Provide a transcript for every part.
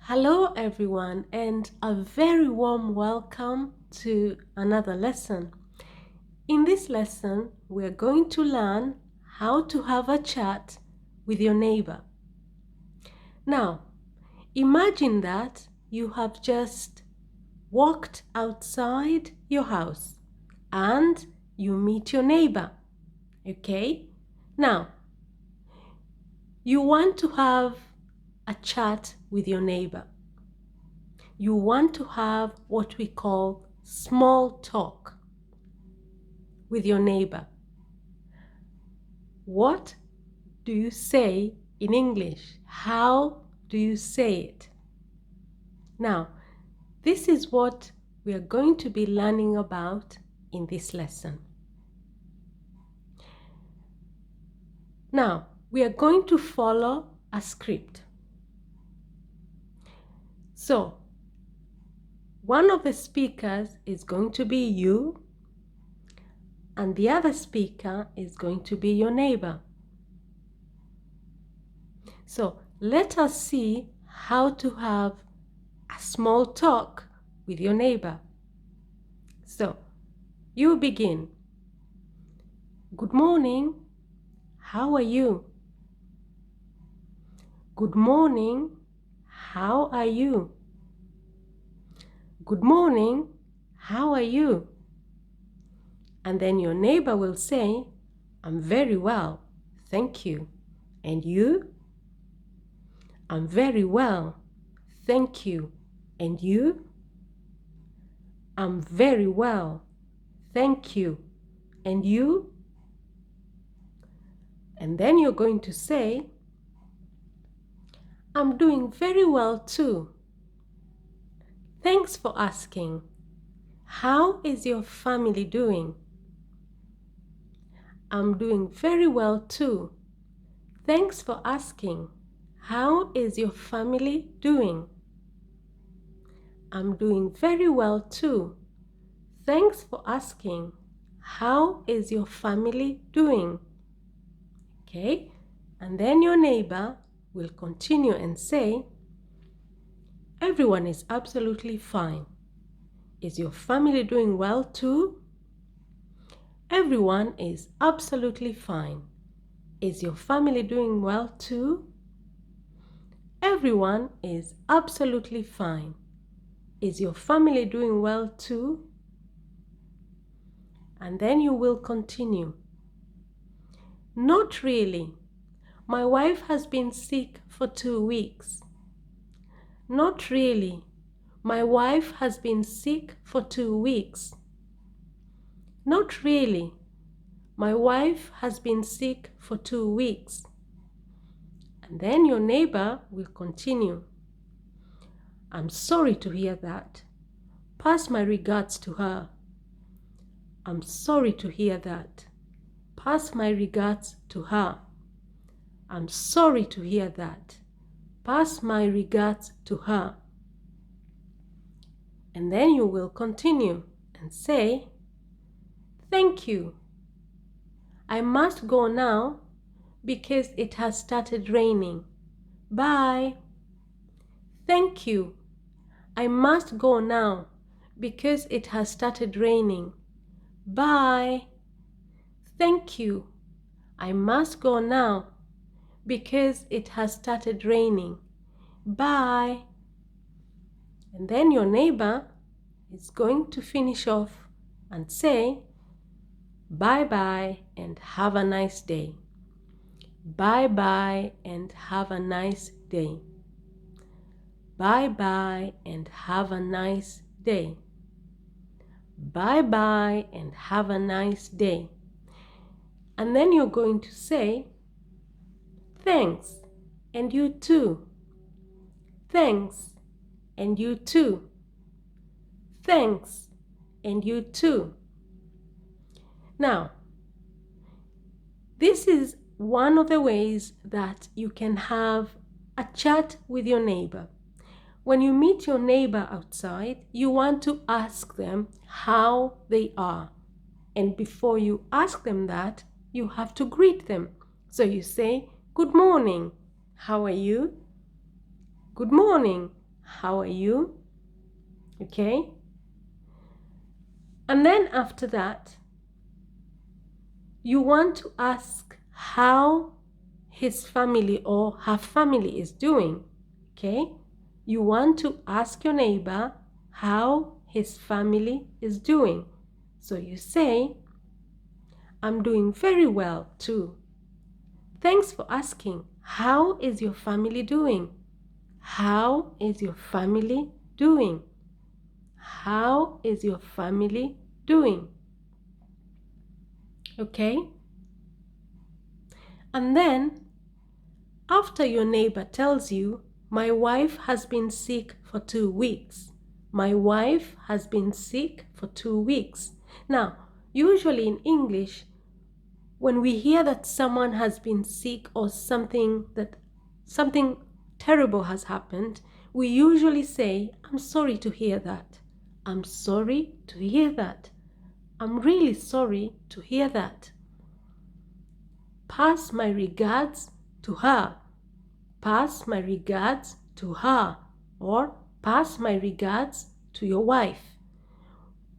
Hello everyone and a very warm welcome to another lesson. In this lesson, we are going to learn how to have a chat with your neighbor. Now, imagine that you have just walked outside your house and you meet your neighbor. Okay? Now, you want to have a chat with your neighbor. You want to have what we call small talk with your neighbor. What do you say in English? How do you say it? Now, this is what we are going to be learning about in this lesson. Now, we are going to follow a script. So, one of the speakers is going to be you, and the other speaker is going to be your neighbor. So let us see how to have a small talk with your neighbor. So you begin. Good morning. How are you? Good morning. How are you? Good morning. How are you? And then your neighbor will say, I'm very well, thank you. And you? I'm very well, thank you. And you? I'm very well, thank you. And you? And then you're going to say, I'm doing very well too. Thanks for asking. How is your family doing? I'm doing very well too. Thanks for asking. How is your family doing? I'm doing very well too. Thanks for asking. How is your family doing? Okay, and then your neighbor will continue and say, everyone is absolutely fine. Is your family doing well too? Everyone is absolutely fine. Is your family doing well too? Everyone is absolutely fine. Is your family doing well too? And then you will continue. Not really. My wife has been sick for 2 weeks. Not really. My wife has been sick for 2 weeks. Not really. My wife has been sick for 2 weeks. And then your neighbor will continue. I'm sorry to hear that. Pass my regards to her. I'm sorry to hear that. Pass my regards to her. I'm sorry to hear that. Pass my regards to her. And then you will continue and say, thank you. I must go now because it has started raining. Bye. Thank you. I must go now because it has started raining. Bye. Thank you. I must go now because it has started raining. Bye. And then your neighbor is going to finish off and say, bye-bye and have a nice day. Bye-bye and have a nice day. Bye-bye and have a nice day. Bye-bye and have a nice day. And then you're going to say, thanks, and you too. Thanks, and you too. Thanks, and you too. Now, this is one of the ways that you can have a chat with your neighbor. When you meet your neighbor outside, you want to ask them how they are. And before you ask them that, you have to greet them. So you say, good morning, how are you? Good morning, How are you? Okay? And then after that, you want to ask how his family or her family is doing. Okay? You want to ask your neighbor how his family is doing. So you say, I'm doing very well too. Thanks for asking. How is your family doing? How is your family doing? How is your family doing? Okay? And then, after your neighbor tells you, my wife has been sick for 2 weeks. My wife has been sick for 2 weeks. Now, usually in English, when we hear that someone has been sick or something terrible has happened, we usually say, I'm sorry to hear that. I'm sorry to hear that. I'm really sorry to hear that. Pass my regards to her. Pass my regards to her. Or pass my regards to your wife.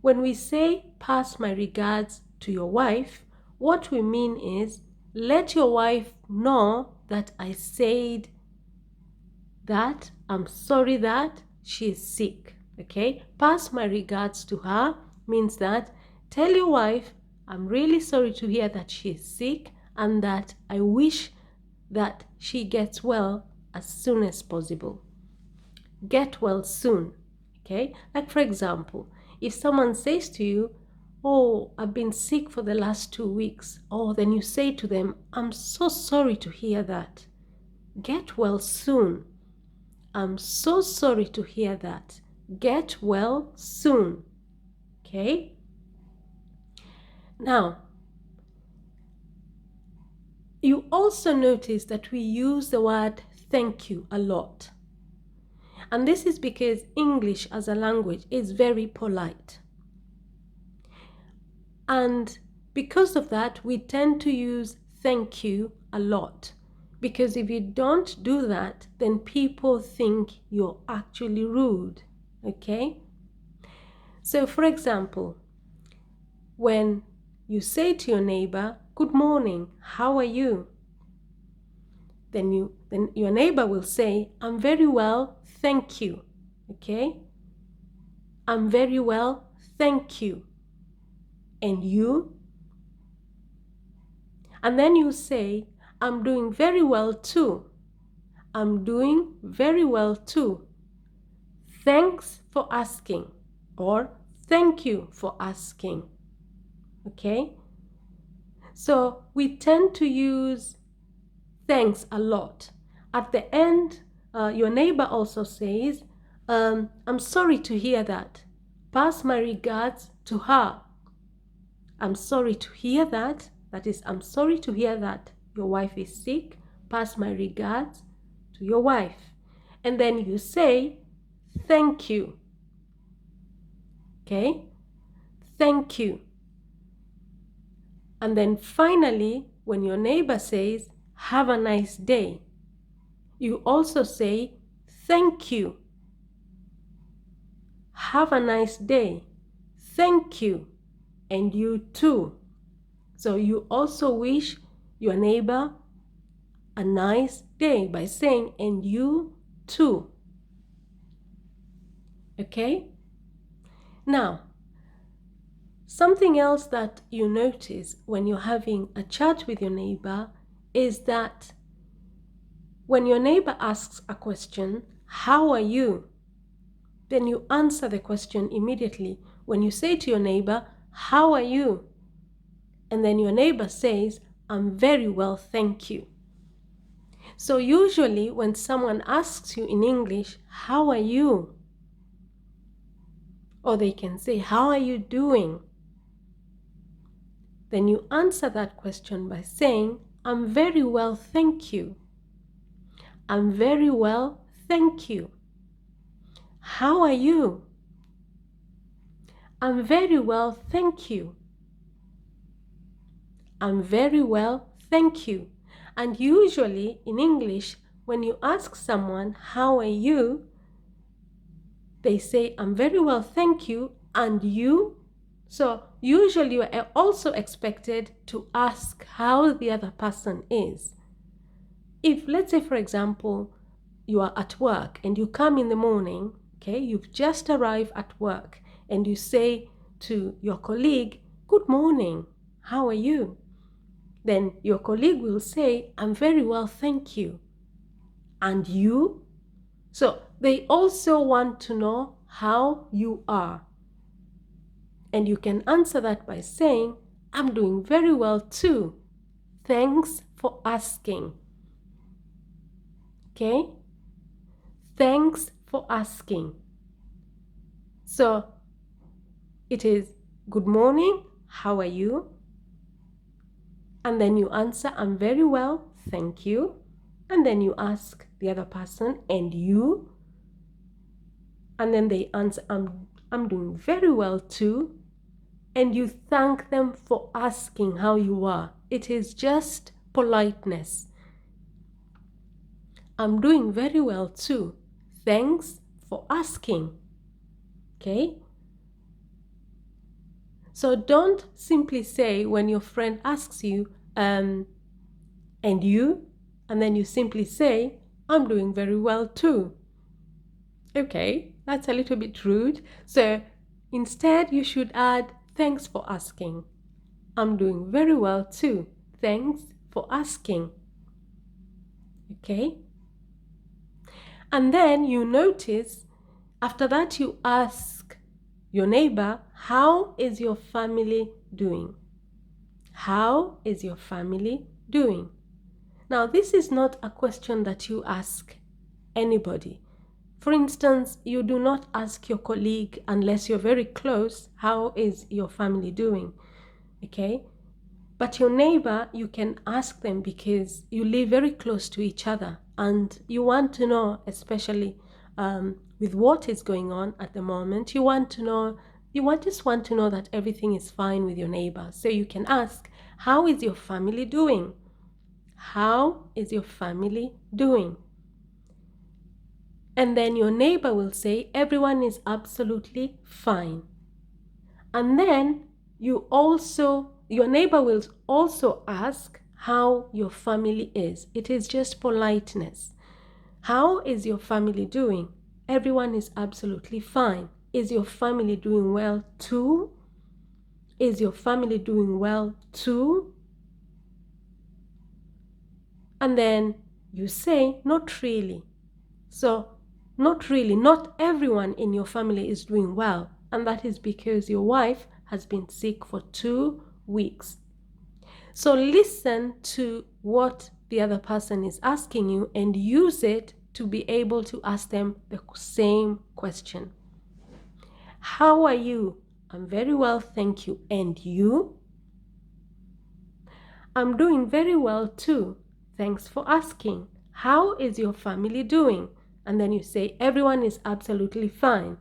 When we say pass my regards to your wife, what we mean is let your wife know that I said that I'm sorry that she is sick. Okay? Pass my regards to her means that tell your wife I'm really sorry to hear that she is sick and that I wish that she gets well as soon as possible. Get well soon. Okay? Like for example, if someone says to you, oh, I've been sick for the last 2 weeks. Oh, then you say to them, I'm so sorry to hear that. Get well soon. I'm so sorry to hear that. Get well soon. Okay? Now, you also notice that we use the word thank you a lot. And this is because English as a language is very polite. And because of that, we tend to use thank you a lot. Because if you don't do that, then people think you're actually rude. Okay? So for example, when you say to your neighbor, good morning, how are you? Then your neighbor will say, I'm very well, thank you. Okay? I'm very well, thank you. And you? And then you say, I'm doing very well too. I'm doing very well too. Thanks for asking, or thank you for asking. Okay? So we tend to use thanks a lot. At the end, your neighbor also says, I'm sorry to hear that. Pass my regards to her. I'm sorry to hear that. That is, I'm sorry to hear that your wife is sick. Pass my regards to your wife. And then you say, thank you. Okay? Thank you. And then finally, when your neighbor says, have a nice day, you also say, thank you. Have a nice day. Thank you. And you too. So you also wish your neighbor a nice day by saying, and you too. Okay? Now, something else that you notice when you're having a chat with your neighbor is that when your neighbor asks a question, how are you? Then you answer the question immediately. When you say to your neighbor, how are you? And then your neighbor says, I'm very well, thank you. So usually when someone asks you in English, how are you? Or they can say, how are you doing? Then you answer that question by saying, I'm very well, thank you. I'm very well, thank you. How are you? I'm very well, thank you. I'm very well, thank you. And usually in English, when you ask someone, how are you? they say, I'm very well, thank you, and you? So usually you are also expected to ask how the other person is. If, let's say, for example, you are at work and you come in the morning, okay, you've just arrived at work, and you say to your colleague, good morning, how are you? Then your colleague will say, I'm very well, thank you. And you? So they also want to know how you are. And you can answer that by saying, I'm doing very well too. Thanks for asking. Okay? Thanks for asking. So it is good morning, how are you? And then you answer, I'm very well, thank you. And then you ask the other person, and you? And then they answer, I'm doing very well too. And you thank them for asking how you are. It is just politeness. I'm doing very well too. Thanks for asking. Okay? So don't simply say when your friend asks you, and you? And then you simply say, I'm doing very well too. Okay, that's a little bit rude. So instead you should add, thanks for asking. I'm doing very well too. Thanks for asking. Okay? And then you notice, after that you ask your neighbor, how is your family doing? How is your family doing? Now, this is not a question that you ask anybody. For instance, you do not ask your colleague, unless you're very close, how is your family doing? Okay? But your neighbor, you can ask them because you live very close to each other and you want to know, especially with what is going on at the moment, you just want to know that everything is fine with your neighbor. So you can ask, how is your family doing? How is your family doing? And then your neighbor will say, everyone is absolutely fine. And then your neighbor will also ask how your family is. It is just politeness. How is your family doing? Everyone is absolutely fine. Is your family doing well too? Is your family doing well too? And then you say, not really. So, not really, not everyone in your family is doing well. And that is because your wife has been sick for 2 weeks. So listen to what the other person is asking you and use it to be able to ask them the same question. How are you? I'm very well, thank you. And you? I'm doing very well too. Thanks for asking. How is your family doing? And then you say, everyone is absolutely fine.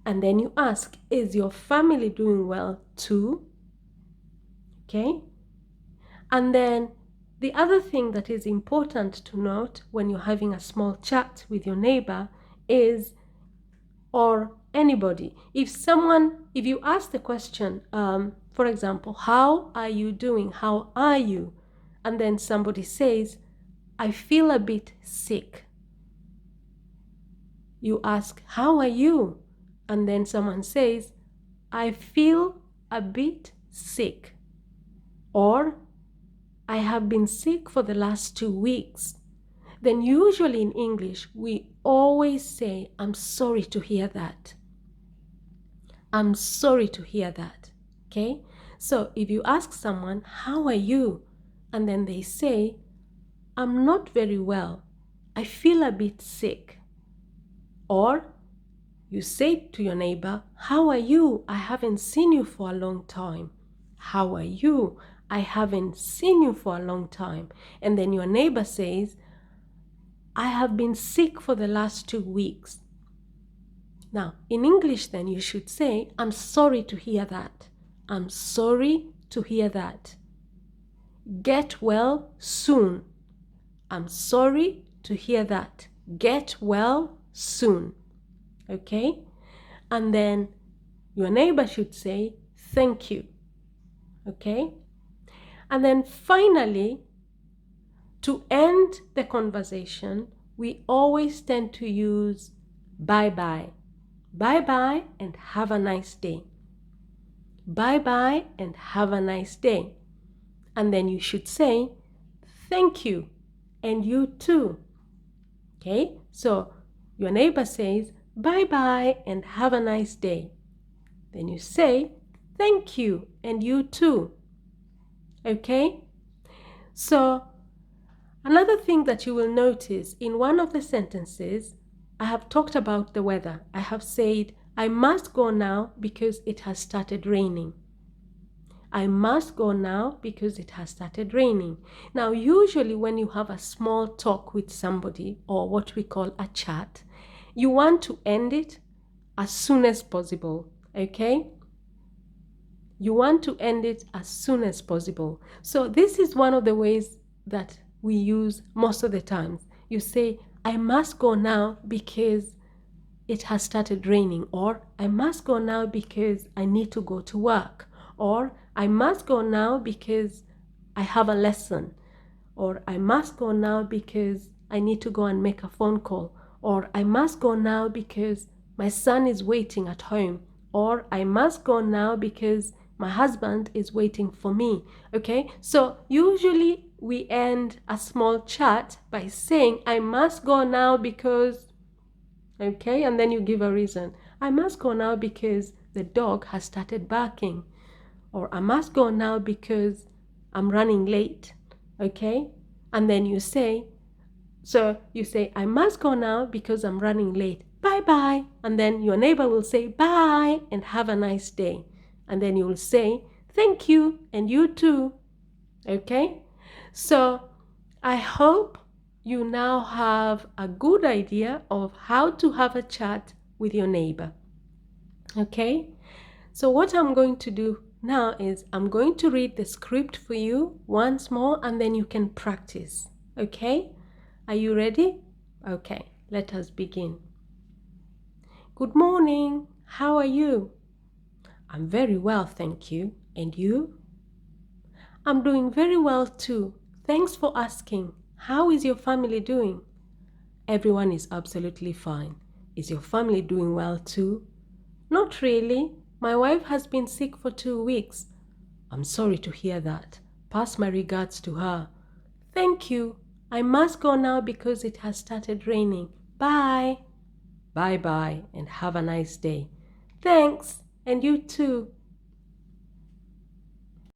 And then you ask, is your family doing well too? Okay? And then the other thing that is important to note when you're having a small chat with your neighbor is, or anybody, if you ask the question, for example, how are you doing? How are you? And then somebody says, I feel a bit sick. You ask, how are you? And then someone says, I feel a bit sick. Or, I have been sick for the last 2 weeks. Then usually in English, we always say, I'm sorry to hear that. I'm sorry to hear that. Okay? So if you ask someone, how are you? And then they say, I'm not very well. I feel a bit sick. Or you say to your neighbor, how are you? I haven't seen you for a long time. How are you? I haven't seen you for a long time. And then your neighbor says, I have been sick for the last 2 weeks. Now, in English then you should say, I'm sorry to hear that. I'm sorry to hear that. Get well soon. I'm sorry to hear that. Get well soon. Okay? And then your neighbor should say, thank you. Okay? And then finally, to end the conversation, we always tend to use bye-bye. Bye-bye and have a nice day. Bye-bye and have a nice day. And then you should say, thank you, and you too. Okay? So your neighbor says, bye-bye and have a nice day. Then you say, thank you, and you too. Okay? So another thing that you will notice in one of the sentences, I have talked about the weather. I have said, I must go now because it has started raining. I must go now because it has started raining. Now, usually when you have a small talk with somebody, or what we call a chat, you want to end it as soon as possible, okay? You want to end it as soon as possible. So this is one of the ways that we use most of the times. You say, I must go now because it has started raining, or I must go now because I need to go to work, or I must go now because I have a lesson, or I must go now because I need to go and make a phone call, or I must go now because my son is waiting at home, or I must go now because my husband is waiting for me. Okay, so usually we end a small chat by saying, I must go now because, okay, and then you give a reason. I must go now because the dog has started barking, or I must go now because I'm running late. Okay, and then you say, I must go now because I'm running late. Bye bye. And then your neighbor will say bye and have a nice day. And then you will say thank you, and you too. Okay, so I hope you now have a good idea of how to have a chat with your neighbor. Okay, so what I'm going to do now is I'm going to read the script for you once more, and then you can practice. Okay, are you ready? Okay, let us begin. Good morning. How are you? I'm very well, thank you. And you? I'm doing very well too. Thanks for asking. How is your family doing? Everyone is absolutely fine. Is your family doing well too? Not really. My wife has been sick for 2 weeks. I'm sorry to hear that. Pass my regards to her. Thank you. I must go now because it has started raining. Bye. Bye-bye and have a nice day. Thanks, and you too.